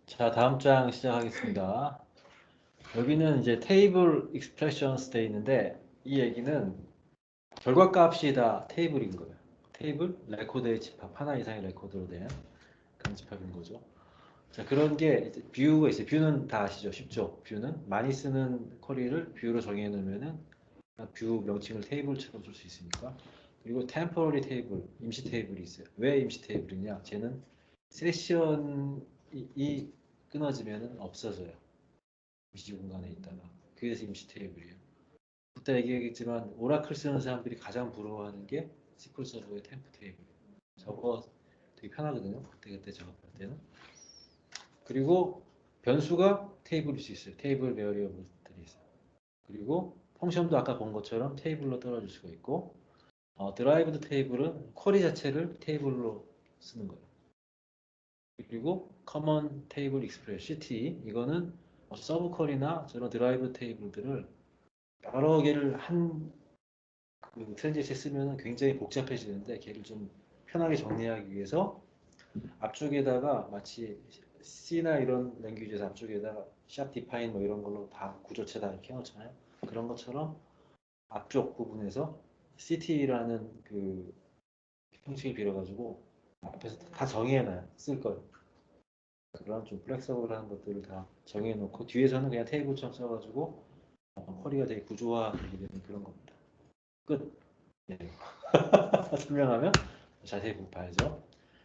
자, 다음 장 시작하겠습니다. 여기는 이제 테이블 익스프레션스 돼 있는데 이 얘기는 결과값이 다 테이블인 거예요. 테이블, 레코드의 집합, 하나 이상의 레코드로 된 그런 집합인 거죠. 자, 그런 게 이제 뷰가 있어요. 뷰는 다 아시죠? 쉽죠? 뷰는 많이 쓰는 쿼리를 뷰로 정해 놓으면은 뷰 명칭을 테이블처럼 줄 수 있으니까. 그리고 temporary 테이블, 임시 테이블이 있어요. 왜 임시 테이블이냐? 쟤는 세션이 끊어지면은 없어져요. 임시 공간에 있다가. 그래서 임시 테이블이에요. 그때 얘기했지만 오라클 쓰는 사람들이 가장 부러워하는 게 SQL 서버의 템프 테이블. 저거 되게 편하거든요. 그때 작업할 때는. 그리고 변수가 테이블일 수 있어요. 테이블 베어리어블들이 있어요. 그리고 펑션도 아까 본 것처럼 테이블로 떨어질 수가 있고 드라이브드 테이블은 쿼리 자체를 테이블로 쓰는 거예요. 그리고 커먼 테이블 익스프레스 CT 이거는 서브 쿼리나 저런 드라이브 테이블들을 여러 개를 한그 트랜지스에 쓰면 굉장히 복잡해지는데 걔를 좀 편하게 정리하기 위해서 앞쪽에다가 마치 C나 이런 랭귀지에서 앞쪽에다가 샵 디파인 뭐 이런 걸로 다 구조체 다 이렇게 해놓잖아요. 그런 것처럼 앞쪽 부분에서 CT라는 그 형식을 빌어가지고 앞에서 다 정해놔요. 쓸 걸. 그런 좀 플렉서블한 것들을 다 정해놓고 뒤에서는 그냥 테이블처럼 써가지고 허리가 되게 구조화되게 되는 그런 겁니다. 끝. 네. 설명하면 자세히 봐야죠.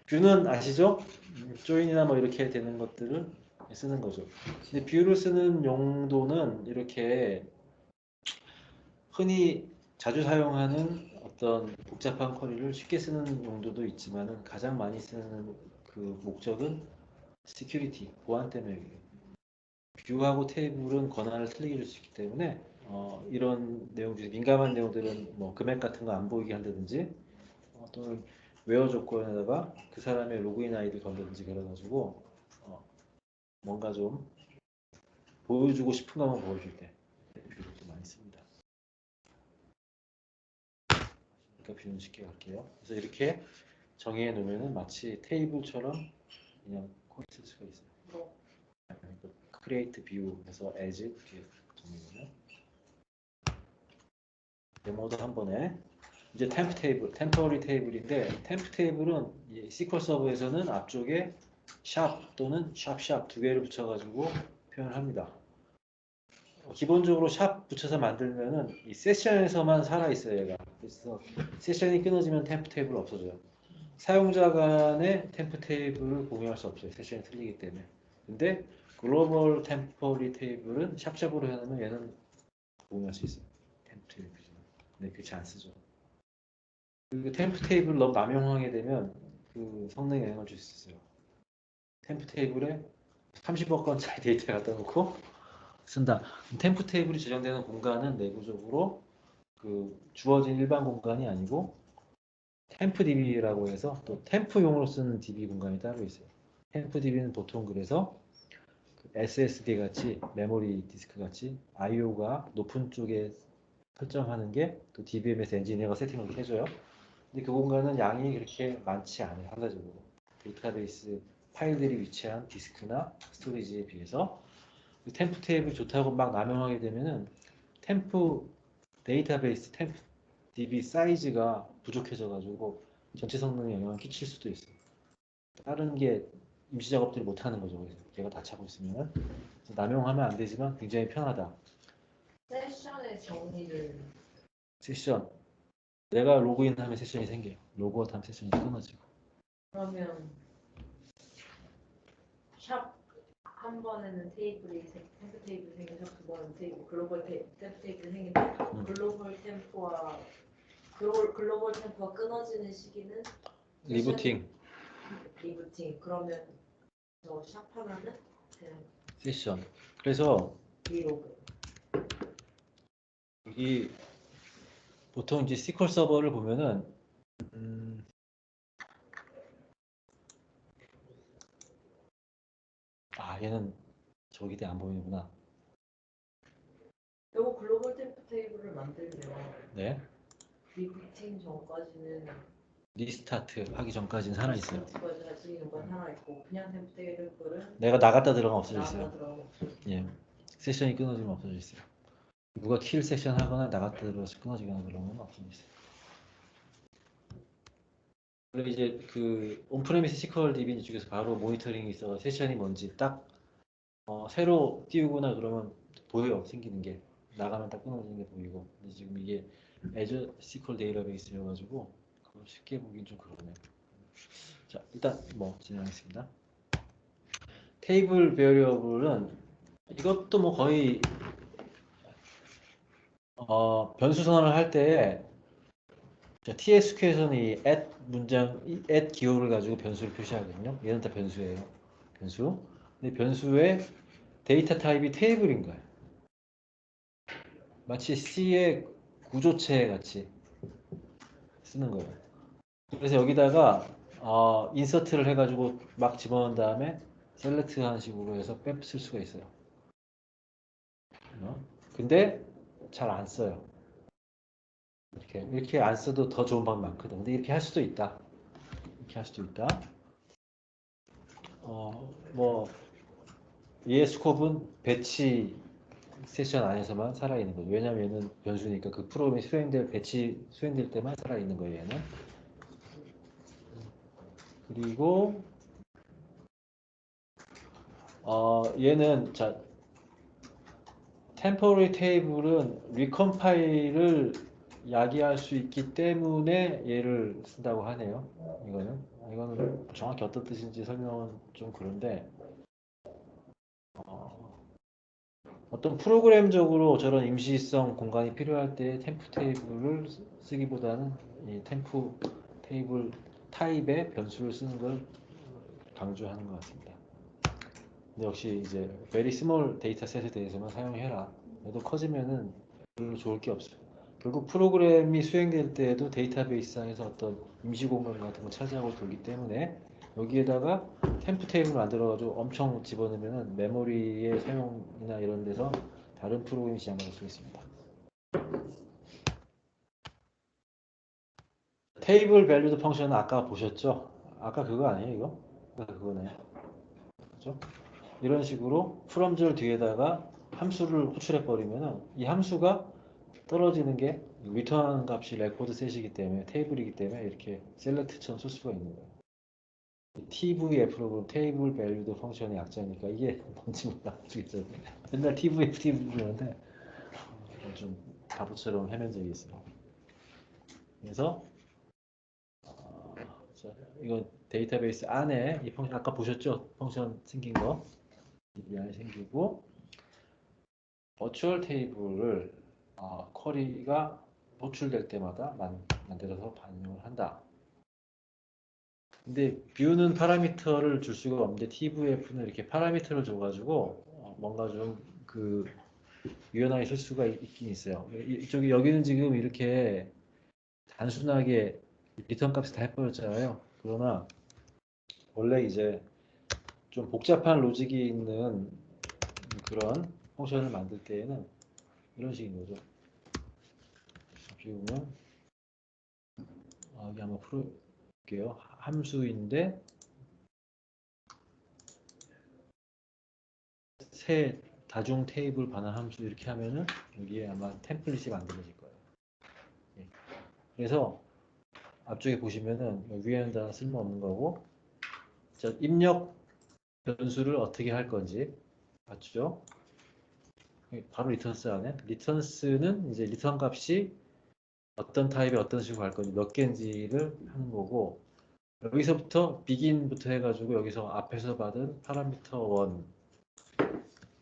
뷰는 아시죠? 조인이나 뭐 이렇게 되는 것들을 쓰는 거죠. 근데 뷰를 쓰는 용도는 이렇게 흔히 자주 사용하는 어떤 복잡한 쿼리를 쉽게 쓰는 용도도 있지만은 가장 많이 쓰는 그 목적은 시큐리티, 보안 때문에 뷰하고 테이블은 권한을 틀리게 줄 수 있기 때문에 이런 내용 중에 민감한 내용들은 뭐 금액 같은 거 안 보이게 한다든지 또는 웨어 조건에다가 그 사람의 로그인 아이디 건다든지 그래가지고 뭔가 좀 보여주고 싶은 것만 보여줄 때 뷰를 많이 씁니다. 그러니까 뷰는 쉽게 갈게요. 그래서 이렇게 정해 놓으면 마치 테이블처럼 그냥 코 쓸 수가 있어요. create view에서 as 이렇게 정리하면 데모도 한 번에 이제 템프 테이블, 템포러리 테이블인데 템프 테이블은 SQL 서버에서는 앞쪽에 샵 또는 샵샵 두 개를 붙여가지고 표현을 합니다. 기본적으로 샵 붙여서 만들면은 이 세션에서만 살아 있어요, 얘가. 그래서 세션이 끊어지면 템프 테이블 없어져요. 사용자 간의 템프 테이블을 공유할 수 없어요. 세션이 틀리기 때문에. 근데 글로벌 템포리 테이블은 샵샵으로 해놓으면 얘는 공유할 수 있어요. 템프 테이블. 근데 그렇지 안 쓰죠. 그 템프 테이블 너무 남용하게 되면 그 성능에 영향을 줄 수 있어요. 템프 테이블에 30억 건짜리 데이터 갖다 놓고 쓴다. 템프 테이블이 저장되는 공간은 내부적으로 그 주어진 일반 공간이 아니고 템프 DB라고 해서 또 템프용으로 쓰는 DB 공간이 따로 있어요. 템프 DB는 보통 그래서 SSD 같이 메모리 디스크 같이 I/O가 높은 쪽에 설정하는 게 또 DBMS 엔지니어가 세팅을 해줘요. 근데 그 공간은 양이 그렇게 많지 않아요. 상대적으로 데이터베이스 파일들이 위치한 디스크나 스토리지에 비해서 템프 테이블 좋다고 막 남용하게 되면은 템프 데이터베이스 템프 DB 사이즈가 부족해져 가지고 전체 성능에 영향을 끼칠 수도 있어요. 다른 게 임시 작업들이 못 하는 거죠. 그래서 걔가 다 차고 있으면 남용하면 안 되지만 굉장히 편하다. 세션의 정의를 세션 내가 로그인하면 세션이 생겨요. 로그아웃하면 세션이 끊어지고. 그러면 샵 한 번에는 템프 테이블이 생겨서 두 번은 글로벌 템프 테이블이 생기는데 글로벌 템포가 끊어지는 시기는 리부팅 리부팅. 그러면 저 샵 하나는 그냥 세션. 그래서 리로그. 이 보통 이제 SQL 서버를 보면은 얘는 저기 때 안 보이는구나. 요거 글로벌 템프 테이블을 만들면 네. 리부팅 전까지는 리스타트 하기 전까지는 살아 있어요. 리부팅까지 할 수 있는 건 살아 하나 있고 그냥 템프 테이블은 내가 나갔다 들어가면 없어져 있어요. 나갔다 들어가고 없어요. 예, 세션이 끊어지면 없어져 있어요. 누가 킬 세션 하거나 나갔다 들어가서 끊어지거나 그러면 없어져 있어요. 그리고 이제 그 온프레미스 SQL DB 쪽에서 바로 모니터링이 있어 세션이 뭔지 딱 새로 띄우거나 그러면 보여요. 생기는 게 나가면 딱 끊어지는 게 보이고. 근데 지금 이게 Azure SQL 데이터베이스여가지고 그걸 쉽게 보긴 좀 그러네. 자, 일단 뭐 진행하겠습니다. 테이블 베리어블은 이것도 뭐 거의 변수 선언을 할 때에 TSQ에서는 이 at 문장, at 기호를 가지고 변수를 표시하거든요. 얘는 다 변수예요. 변수. 근데 변수의 데이터 타입이 테이블인 거예요. 마치 C의 구조체 같이 쓰는 거예요. 그래서 여기다가 인서트를 해가지고 막 집어넣은 다음에 셀렉트 하는 식으로 해서 쓸 수가 있어요. 근데 잘 안 써요. 이렇게 안 써도 더 좋은 방법이 많거든. 근데 이렇게 할 수도 있다. 이렇게 할 수도 있다. 뭐 얘의 스콥은 배치 세션 안에서만 살아있는 거죠. 왜냐면 얘는 변수니까 그 프로그램이 배치 수행될 때만 살아있는 거예요. 얘는. 그리고 얘는 자 템포러리 테이블은 리컴파일을 야기할 수 있기 때문에 얘를 쓴다고 하네요. 이거는 정확히 어떤 뜻인지 설명은 좀 그런데 어떤 프로그램적으로 저런 임시성 공간이 필요할 때 템프 테이블을 쓰기보다는 이 템프 테이블 타입의 변수를 쓰는 걸 강조하는 것 같습니다. 근데 역시 이제 very small 데이터셋에 대해서만 사용해라. 얘도 커지면은 별로 좋을 게 없어요. 결국 프로그램이 수행될 때에도 데이터베이스상에서 어떤 임시 공간 같은 거 차지하고 돌기 때문에 여기에다가 템프 테이블 만들어가지고 엄청 집어넣으면 메모리의 사용이나 이런 데서 다른 프로그램이 지장받을 수 있습니다. 테이블 밸류드 펑션은 아까 보셨죠? 아까 그거 아니에요, 이거? 아까 그거네. 그렇죠? 이런 식으로 프롬절 뒤에다가 함수를 호출해 버리면은 이 함수가 떨어지는 게 리턴 값이 레코드 셋이기 때문에 테이블이기 때문에 이렇게 셀렉트처럼 쓸 수가 있는 거예요. TVF로 테이블 밸류드 펑션의 약자니까 이게 뭔지 모르겠어요. 맨날 TVF 부르는데 좀 바보처럼 헤맨 적이 있어요. 그래서 자, 이거 데이터베이스 안에 이 펑션 아까 보셨죠? 펑션 생긴 거 이 안에 생기고 버추얼 테이블을 쿼리가 호출될 때마다 만들어서 반영을 한다. 근데 뷰는 파라미터를 줄 수가 없는데 TVF는 이렇게 파라미터를 줘가지고 뭔가 좀 그 유연하게 쓸 수가 있긴 있어요. 이쪽에 여기는 지금 이렇게 단순하게 리턴 값을 다 해버렸잖아요. 그러나 원래 이제 좀 복잡한 로직이 있는 그런 펑션을 만들 때에는 이런 식인 거죠. 비우면 여기 한번 풀어볼게요. 함수인데 새 다중 테이블 반환 함수 이렇게 하면은 여기에 아마 템플릿이 만들어질 거예요. 예. 그래서 앞쪽에 보시면은 위에는 다 쓸모없는 거고 자, 입력 변수를 어떻게 할 건지 맞죠? 바로 리턴스 안에 리턴스는 이제 리턴 값이 어떤 타입의 어떤 식으로 갈 건지 몇 개인지를 하는 거고 여기서부터 비긴부터 해가지고 여기서 앞에서 받은 파라미터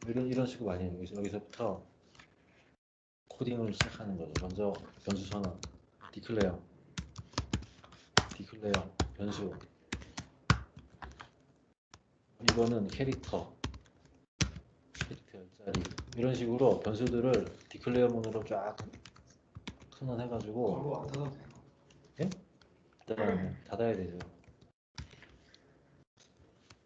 1 이런 식으로 많이 해요. 여기서부터 코딩을 시작하는 거죠. 먼저 변수 선언, 디클레어, 변수. 이거는 캐릭터 열자리 이런 식으로 변수들을 디클레어 문으로 쫙 선언해가지고 바로 안 닫아도 돼요. 예? 닫아야 되죠.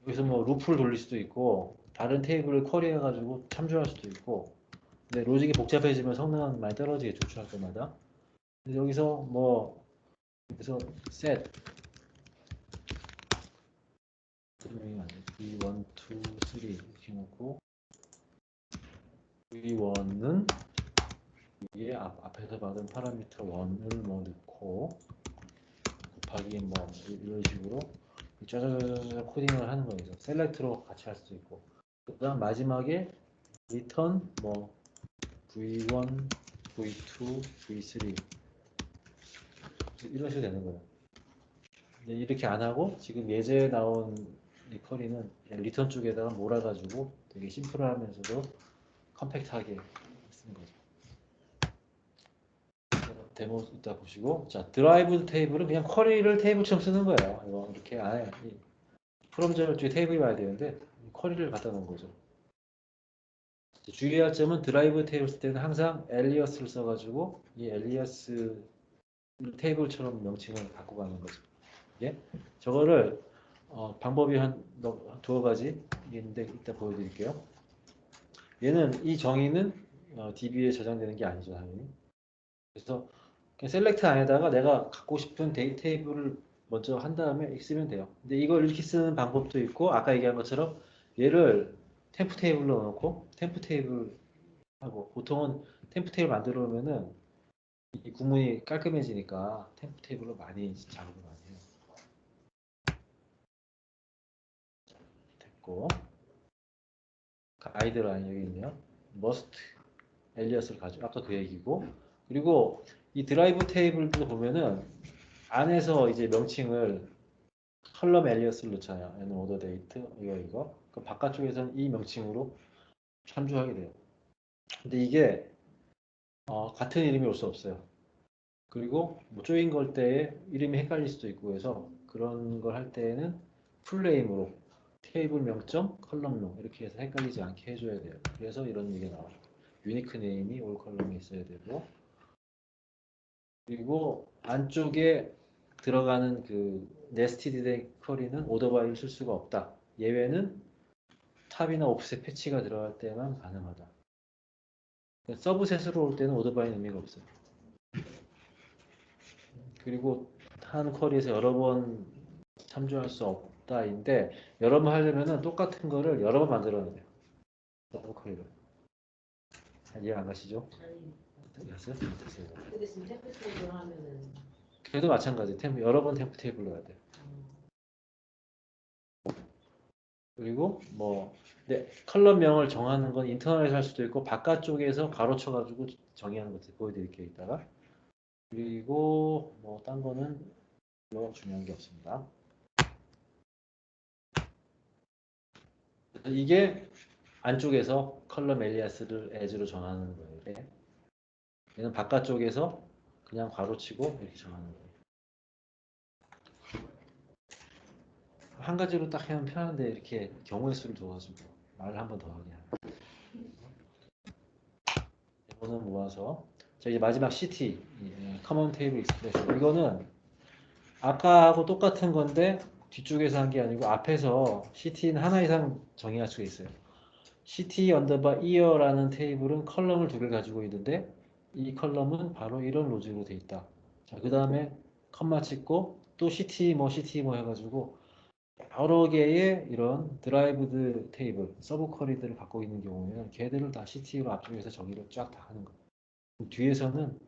여기서 뭐 루프를 돌릴 수도 있고 다른 테이블을 쿼리해가지고 참조할 수도 있고 근데 로직이 복잡해지면 성능은 많이 떨어지게 조출할 때마다 근데 여기서 뭐 그래서 set V1, 2, 3 이렇게 놓고 V1은 위에 앞에서 받은 파라미터 1을 뭐 넣고 곱하기 뭐 이런 식으로 짜자자자 코딩을 하는 거예요. 셀렉트로 같이 할 수도 있고 그 다음 마지막에 return 뭐 V1, V2, V3 이런 식으로 되는 거예요. 근데 이렇게 안 하고 지금 예제에 나온 이 쿼리는 리턴 쪽에다가 몰아가지고 되게 심플하면서도 컴팩트하게 쓰는 거죠. 데모 이따 보시고 자 드라이브 테이블은 그냥 쿼리를 테이블처럼 쓰는 거예요. 이거 이렇게 안에 프롬저럴 쪽에 테이블이 와야 되는데 쿼리를 갖다 놓은 거죠. 주의할 점은 드라이브 테이블 쓸 때는 항상 엘리어스를 써가지고 이 엘리어스 테이블처럼 명칭을 갖고 가는 거죠. 예? 저거를 방법이 한 두어 가지 있는데 이따 보여드릴게요. 얘는 이 정의는 DB에 저장되는 게 아니죠, 당연히. 그래서 그냥 셀렉트 안에다가 내가 갖고 싶은 테이블을 먼저 한 다음에 쓰면 돼요. 근데 이걸 이렇게 쓰는 방법도 있고 아까 얘기한 것처럼 얘를 템프 테이블로 넣고 템프 테이블 하고 보통은 템프 테이블 만들어 놓으면은 이 구문이 깔끔해지니까 템프 테이블로 많이 작업을 많이 해요. 됐고 가이드라인 여기 있네요. must 엘리어스를 가지고 아까 그 얘기고 그리고 이 드라이브 테이블도 보면은 안에서 이제 명칭을 컬럼 엘리어스를 넣잖아요. 얘는 오더 데이트 이거 그 바깥쪽에서는 이 명칭으로 참조하게 돼요. 근데 이게 같은 이름이 올 수 없어요. 그리고 뭐 조인 걸 때에 이름이 헷갈릴 수도 있고 해서 그런 걸 할 때에는 풀네임으로 테이블 명점 컬럼명 이렇게 해서 헷갈리지 않게 해줘야 돼요. 그래서 이런 얘기가 나와요. 유니크 네임이 올 컬럼에 있어야 되고 그리고 안쪽에 들어가는 그 네스티드 된 쿼리는 오더 바이를 쓸 수가 없다. 예외는 탑이나 옵셋 패치가 들어갈 때만 가능하다. 그러니까 서브셋으로 올 때는 오더 바이는 의미가 없어요. 그리고 한 쿼리에서 여러 번 참조할 수 없다인데 여러 번 하려면은 똑같은 거를 여러 번 만들어야 돼요. 서브 쿼리를. 이해 안 가시죠? 아니 됐어요? 됐어요. 근데 지금 템플 테이블 하면은 그래도 마찬가지. 여러 번 템프 테이블로 해야 돼요. 그리고 뭐 컬럼명을 정하는 건 인터넷에서 할 수도 있고 바깥쪽에서 가로쳐 가지고 정의하는 것들 보여드릴게요 이따가. 그리고 뭐 딴 거는 뭐 중요한 게 없습니다. 이게 안쪽에서 컬럼 엘리아스를 에즈로 정하는 거예요. 얘는 바깥쪽에서 그냥 가로치고 이렇게 정하는 거예요. 한 가지로 딱 하면 편한데 이렇게 경우의 수를 둬가지고 말을 한 번 더 하게 하는. 이거는 모아서 자 이제 마지막 CT 커먼 테이블 익스프레션 이거는 아까하고 똑같은 건데 뒤쪽에서 한 게 아니고 앞에서 CT는 하나 이상 정의할 수가 있어요. CT 언더바 이어라는 테이블은 컬럼을 두 개 가지고 있는데 이 컬럼은 바로 이런 로직으로 돼 있다. 자, 그 다음에 컴마 찍고 또 CT 뭐 해가지고 여러 개의 이런 드라이브드 테이블, 서브 쿼리들을 갖고 있는 경우에는 걔들을 다 CT로 앞쪽에서 정의를 쫙 다 하는 거예요. 뒤에서는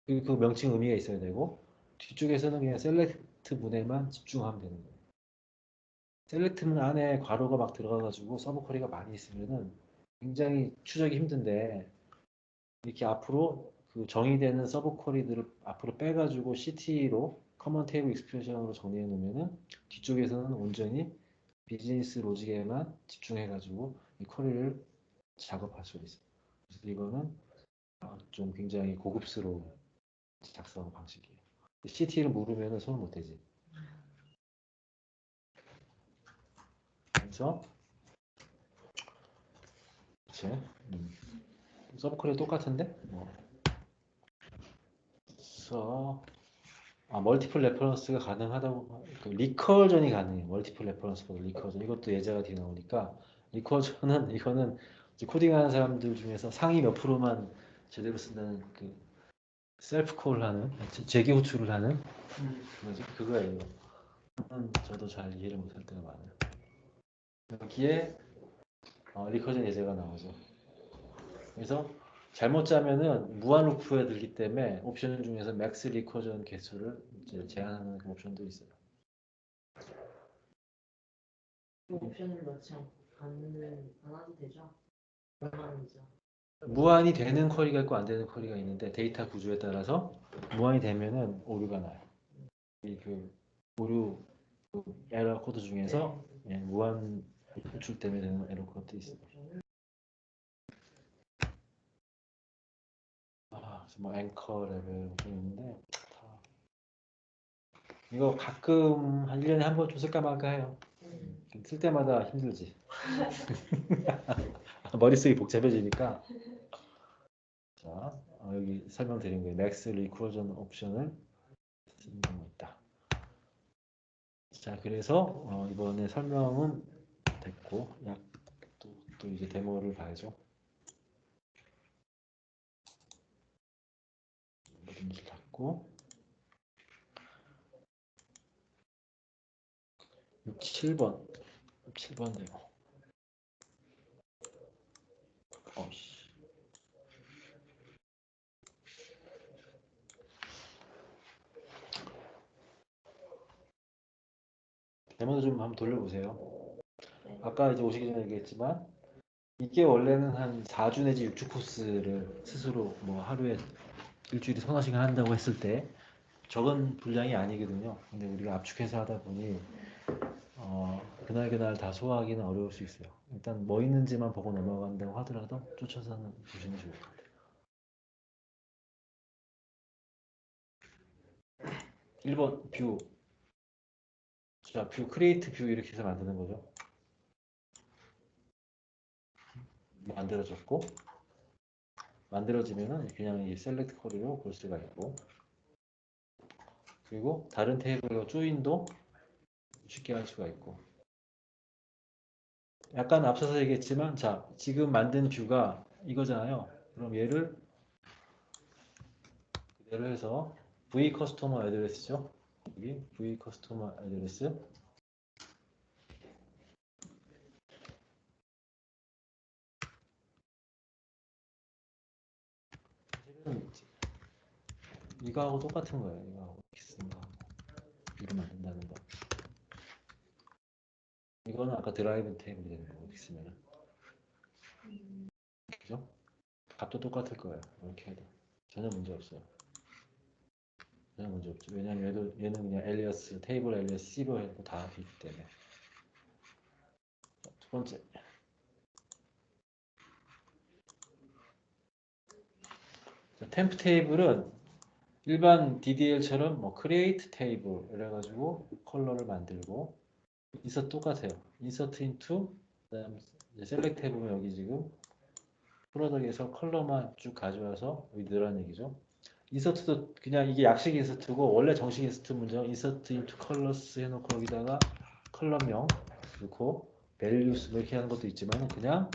그 명칭 의미가 있어야 되고 뒤쪽에서는 그냥 셀렉트 문에만 집중하면 되는 거예요. 셀렉트문 안에 괄호가 막 들어가가지고 서브 쿼리가 많이 있으면은 굉장히 추적이 힘든데 이렇게 앞으로 그 정의되는 서브 쿼리들을 앞으로 빼가지고 CT로 커먼 테이블 익스프레션으로 정리해 놓으면은 뒤쪽에서는 온전히 비즈니스 로직에만 집중해가지고 이 쿼리를 작업할 수 있어요. 그래서 이거는 좀 굉장히 고급스러운 작성 방식이에요. CT를 모르면 손을 못 대지. 그렇죠? 그치? 서브컬이 똑같은데? 그래서 멀티플 레퍼런스가 가능하다고 그 리커전이 가능해요. 멀티플 레퍼런스보다 리커전 이것도 예제가 뒤에 나오니까 리커전은 이거는 이제 코딩하는 사람들 중에서 상위 몇 프로만 제대로 쓴다는 그 셀프 콜하는 재기 호출을 하는 뭐지 그거예요. 저도 잘 이해를 못할 때가 많아요. 여기에 리커전 예제가 나오죠. 그래서 잘못 짜면은 무한 루프에 들기 때문에 옵션 중에서 맥스 리커전 개수를 이제 제한하는 그 옵션도 있어요. 그 옵션을 넣지 안 하도 되죠? 무한이죠. 무한이 되는 쿼리가 있고 안 되는 쿼리가 있는데 데이터 구조에 따라서 무한이 되면은 오류가 나요. 이 그 오류 에러 코드 중에서 무한 호출 때문에 되는 에러 코드 있어요. 그래서 뭐 앵커 레벨 좀 있는데 이거 가끔 한 1년에 한 번좀 쓸까 말까 해요. 쓸 때마다 힘들지. 머릿속이 복잡해지니까. 자, 여기 설명드린 거예요. 맥스 리커전 옵션을 쓰는 경우가 있다. 자, 그래서 이번에 설명은 됐고, 또 이제 데모를 봐야죠. 뭐든지 닫고 7번 데모. 어씨. 데모도 좀 한번 돌려보세요. 아까 이제 오시기 전에 얘기했지만 이게 원래는 한 4주 내지 6주 코스를 스스로 뭐 하루에 일주일에 서너 시간 한다고 했을 때 적은 분량이 아니거든요. 근데 우리가 압축해서 하다 보니 그날 다 소화하기는 어려울 수 있어요. 일단 뭐 있는지만 보고 넘어간다고 하더라도 쫓아서는 보시는 게 좋을 것 같아요. 1번 뷰. 자, 뷰 크리에이트 뷰 이렇게 해서 만드는 거죠. 만들어졌고 만들어지면은 그냥 이 셀렉트 쿼리로 볼 수가 있고 그리고 다른 테이블과 조인도 쉽게 할 수가 있고 약간 앞서서 얘기했지만 자 지금 만든 뷰가 이거잖아요. 그럼 얘를 그대로 해서 v 커스터머 애드레스죠. 여기 v 커스터머 애드레스 이거하고 똑같은 거예요. 이거하고 이렇게 쓰는 거 이렇게 만든다는 거. 이거는 아까 드라이브 테이블이 되는 거고 이렇게 쓰면은 그죠? 값도 똑같을 거예요. 이렇게 해도 전혀 문제 없어요. 전혀 문제 없죠. 왜냐면 얘는 그냥 엘리어스 테이블 엘리어스 C로 해도 다 되기 때문에. 자, 두 번째. 자, 템프 테이블은 일반 DDL처럼 뭐 create 테이블 이래가지고 컬러를 만들고 인서트 똑같아요. 인서트 into 그다음 셀렉트 해보면 여기 지금 프로덕에서 컬러만 쭉 가져와서 여기 넣으라는 얘기죠. 인서트도 그냥 이게 약식 인서트고 원래 정식 인서트 문제는 인서트 into colors 해놓고 여기다가 컬러명 넣고 values 이렇게 하는 것도 있지만 그냥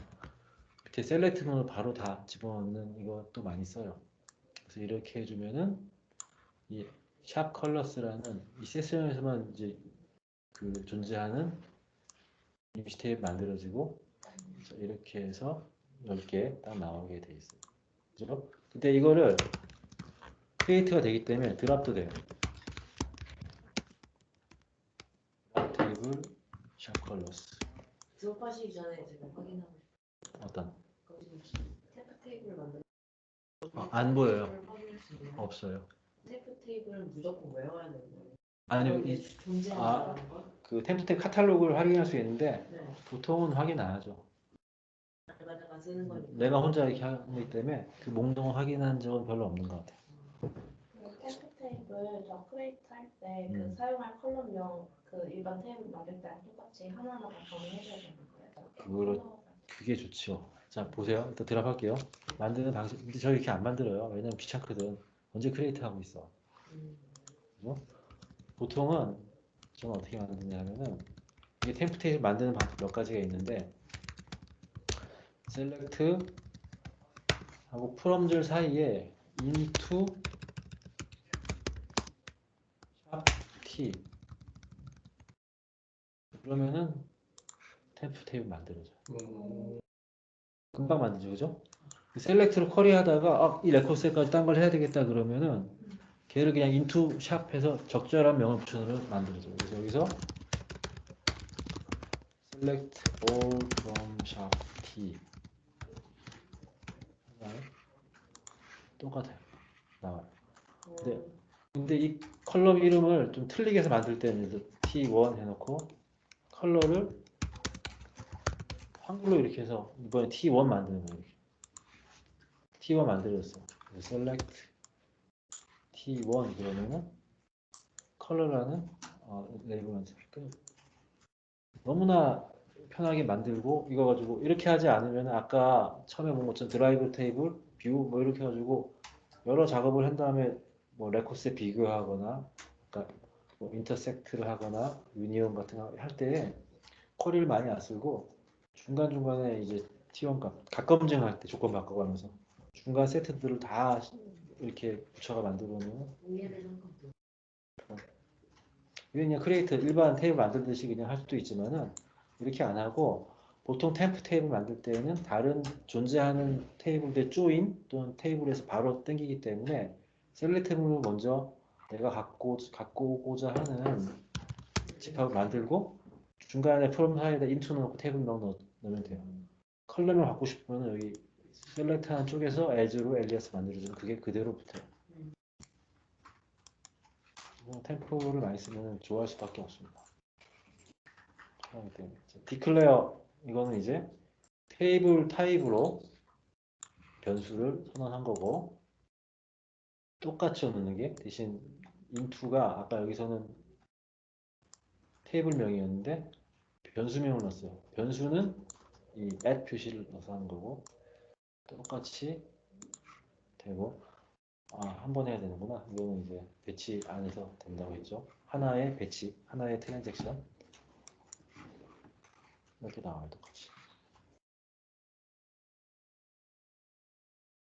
밑에 셀렉트 문을 바로 다 집어넣는 이것도 많이 써요. 그래서 이렇게 해주면은 이 샵 컬러스라는 이 세션에서만 이제 그 존재하는 임시 테이블 만들어지고 이렇게 해서 10개 딱 나오게 돼 있어요. 그죠? 근데 이거를 크리에이트가 되기 때문에 드랍도 돼요. 드랍 테이블 샵 컬러스 드롭하시기 전에 지금 확인하고 싶어요. 어떤? 지금 템프 테이블 만들 안 보여요. 확인할 수 있나요? 없어요. 템프 테이블은 무조건 외워야 되는 거예요. 아니요, 이게 존재한다는 거? 그 템플릿 카탈로그를 확인할 수 있는데 네. 보통은 확인 안 하죠. 내가 쓰는 거니까. 내가 혼자 이렇게 하는 거기 때문에 그 목록을 확인한 적은 별로 없는 것 같아요. 템프 테이블 저 크리에이트 할 때 그 음. 사용할 컬럼명 그 일반 테이블 만들 때랑 똑같이 하나하나 다 정의해줘야 되는 거예요. 그거를 그게 좋죠. 자 보세요. 일단 드랍할게요. 만드는 방식. 근데 저 이렇게 안 만들어요. 왜냐면 귀찮거든. 언제 크리에이트 하고 있어. 그죠? 보통은 저는 어떻게 만드냐면은 이게 템플릿 만드는 방법 몇 가지가 있는데 셀렉트 하고 프롬들 사이에 into 샵 t 그러면은 템프 테이블 만들어져. 음. 금방 만들죠, 그죠? 셀렉트로 쿼리하다가 이 레코스까지 딴 걸 해야 되겠다 그러면은 걔를 그냥 into 샵해서 적절한 명을 붙여서 만들어줘. 그래서 여기서 select all from shop t 똑같아요. 나와요. 근데 이 컬럼 이름을 좀 틀리게 해서 만들 때는 T1 해놓고 컬러를 한글로 이렇게 해서 이번에 T1 만드는 거예요. 이렇게. T1 만들었어. select T1 그러면은 컬러라는 레이블만 쓸게요. 너무나 편하게 만들고 이거 가지고 이렇게 하지 않으면 아까 처음에 본 것처럼 드라이브 테이블, 뷰 뭐 이렇게 해가지고 여러 작업을 한 다음에 뭐 레코스에 비교하거나 그러니까 뭐 인터섹트를 하거나 유니온 같은 거 할 때 쿼리를 많이 안 쓰고 중간중간에 이제 T1 값 값검증할 때 조건 바꿔가면서 중간 세트들을 다 이렇게 붙여가 만들어 놓으면 이게 그냥 크리에이터 일반 테이블 만들듯이 그냥 할 수도 있지만은 이렇게 안 하고 보통 템프 테이블 만들 때는 다른 존재하는 테이블의 조인 또는 테이블에서 바로 땡기기 때문에 셀렉트문을 먼저 내가 갖고 오고자 하는 집합을 만들고 중간에 프롬 사이에다 인투 넣고 테이블 넣으면 돼요. 컬럼을 갖고 싶으면 여기 셀렉트하는 쪽에서 as로 alias 만들어주면 그게 그대로 붙어요. 템포를 많이 쓰면 좋아할 수밖에 없습니다. 디클레어 이거는 이제 테이블 타입으로 변수를 선언한 거고 똑같이 넣는 게 대신 into가 아까 여기서는 테이블명이었는데 변수명을 넣었어요. 변수는 이 at 표시를 넣어서 하는 거고 똑같이 되고 한 번 해야 되는구나. 이거는 이제 배치 안에서 된다고 했죠. 하나의 배치, 하나의 트랜잭션 이렇게 나와요. 똑같이.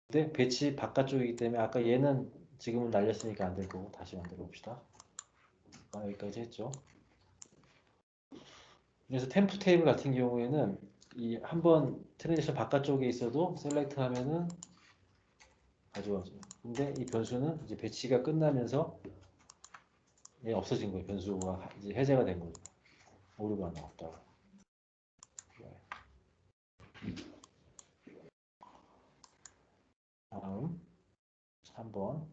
근데 배치 바깥쪽이기 때문에 아까 얘는 지금은 날렸으니까 안 될 거고 다시 만들어 봅시다. 여기까지 했죠. 그래서 템프 테이블 같은 경우에는 이 한번 트랜지션 바깥쪽에 있어도 셀렉트 하면은 가져와죠. 근데 이 변수는 이제 배치가 끝나면서 얘 없어진 거예요. 변수가 이제 해제가 된 거죠. 오류가 나왔다고. 다음 3번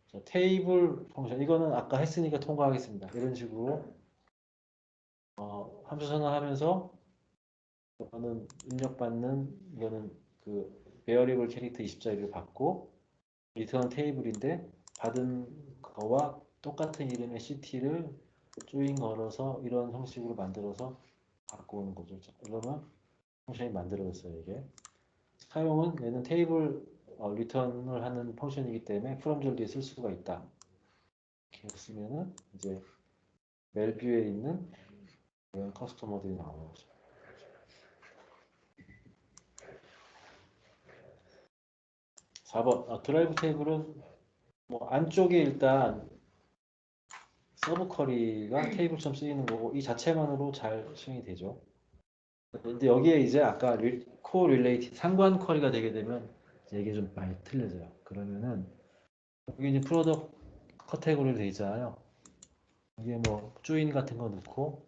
자, 테이블 펑션 이거는 아까 했으니까 통과하겠습니다. 이런 식으로 함수 선언하면서 이거는 입력받는 이거는 그 베어리블 캐릭터 20자리를 받고 리턴 테이블인데 받은 거와 똑같은 이름의 CT를 조인 걸어서 이런 형식으로 만들어서 갖고 오는 거죠. 이러면 펑션이 만들어졌어요. 이게 사용은 얘는 테이블 리턴을 하는 펑션이기 때문에 from 절 뒤에 쓸 수가 있다. 이렇게 쓰면은 이제 멜뷰에 있는 이런 커스터머들이 나오는 거죠. 4번 드라이브 테이블은 뭐 안쪽에 일단 서브 쿼리가 테이블처럼 쓰이는 거고 이 자체만으로 잘 수행이 되죠. 근데 여기에 이제 아까 코 릴레이티드 상관 쿼리가 되게 되면 이게 좀 많이 틀려져요. 그러면은 여기 이제 프로덕트 카테고리로 되어 있잖아요. 이게 뭐 조인 같은 거 넣고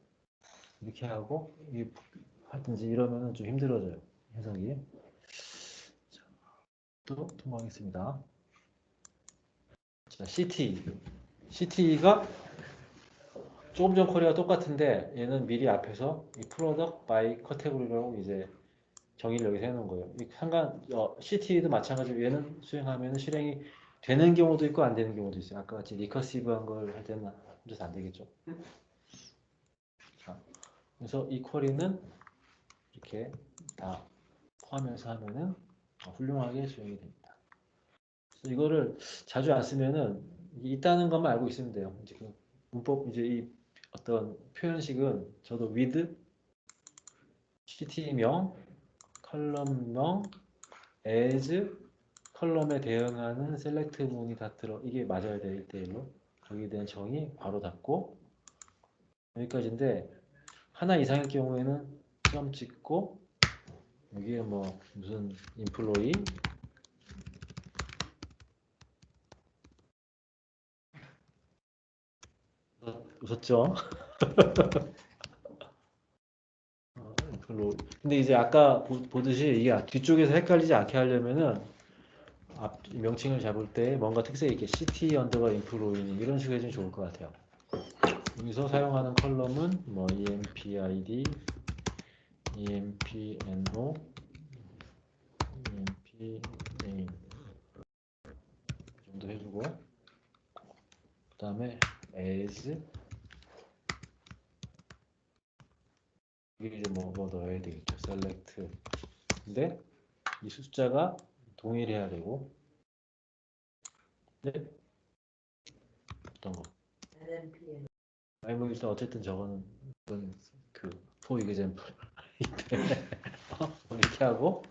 이렇게 하고 하든지 이러면은 좀 힘들어져요. 해석이. 자, 또 통과하겠습니다. 자, CT가 조금 전 쿼리가 똑같은데 얘는 미리 앞에서 이 프로덕트 바이 카테고리라고 이제 정의를 여기서 해놓은 거예요. CT도 마찬가지로 얘는 수행하면 실행이 되는 경우도 있고 안 되는 경우도 있어요. 아까 같이 리커시브한 걸 할 때는 혼자서 안 되겠죠. 자, 그래서 이 쿼리는 이렇게 다 포함해서 하면은 훌륭하게 수행이 됩니다. 그래서 이거를 자주 안 쓰면은 있다는 것만 알고 있으면 돼요. 이제 그 문법 이제 이 어떤 표현식은 저도 with CT명, 컬럼명, as 컬럼에 대응하는 셀렉트 문이 다 들어 이게 맞아야 돼 1대1로 거기에 대한 정의 바로 닫고 여기까지인데 하나 이상일 경우에는 점 찍고 여기에 뭐 무슨 인플로이 웃었죠? 인플로이. 근데 이제 아까 보듯이 이게 뒤쪽에서 헷갈리지 않게 하려면은 앞 명칭을 잡을 때 뭔가 특색 있게 CT 언더바 인플로이니 이런 식으로 해주면 좋을 것 같아요. 여기서 사용하는 컬럼은 뭐 EMPID, EMPNO, EMPName 이 정도 해주고 그 다음에 as 이게 이제 뭐 넣어야 되겠죠. select. 근데 이 숫자가 동일해야 되고 네? 어떤 거? NNPN. 아니 뭐 일단 어쨌든 저거는 그 for example 이렇게 하고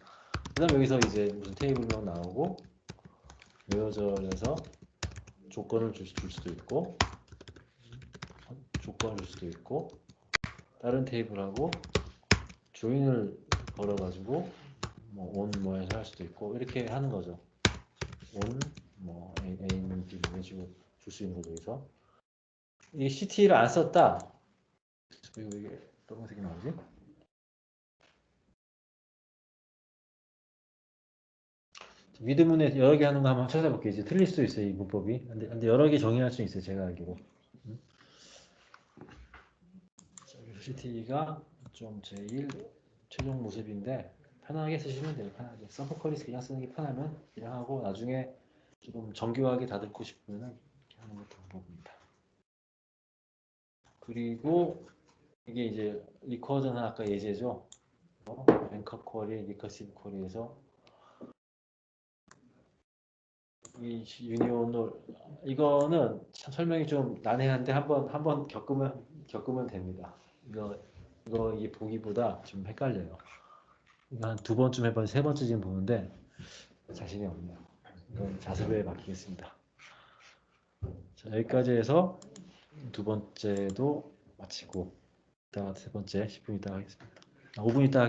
그다음 여기서 이제 무슨 테이블명 나오고 웨어절에서 조건을 줄 수도 있고 조건을 줄 수도 있고 다른 테이블하고 조인을 걸어가지고 뭐 on 뭐해서 할 수도 있고 이렇게 하는 거죠. on 뭐 a는 b 해주고 줄 수 있는 거죠. 여기서 이 CT를 안 썼다. 그리고 이게 빨간색이 나오지? 미드문에 여러 개 하는 거 한번 찾아볼게요. 이제 틀릴 수도 있어요, 이 문법이. 근데 여러 개 정의할 수 있어요, 제가 알기로. CT가 좀 제일 최종 모습인데 편하게 쓰시면 돼요. 편하게. 서브쿼리스 그냥 쓰는 게 편하면 그냥 하고 나중에 좀 정교하게 다듬고 싶으면 이렇게 하는 것도 방법입니다. 그리고 이게 이제 리커전은 아까 예제죠. 앵커 쿼리, 리커시브 쿼리에서 이 유니온을 이거는 참 설명이 좀 난해한데 한번 겪으면 됩니다. 이거 이 보기보다 좀 헷갈려요. 이거 한 두 번쯤 해봐, 세 번째 지금 보는데 자신이 없네요. 이건 자습에 맡기겠습니다. 자, 여기까지 해서 두 번째도 마치고 이따가 세 번째 10분 있다 하겠습니다. 5분 있다 할게요.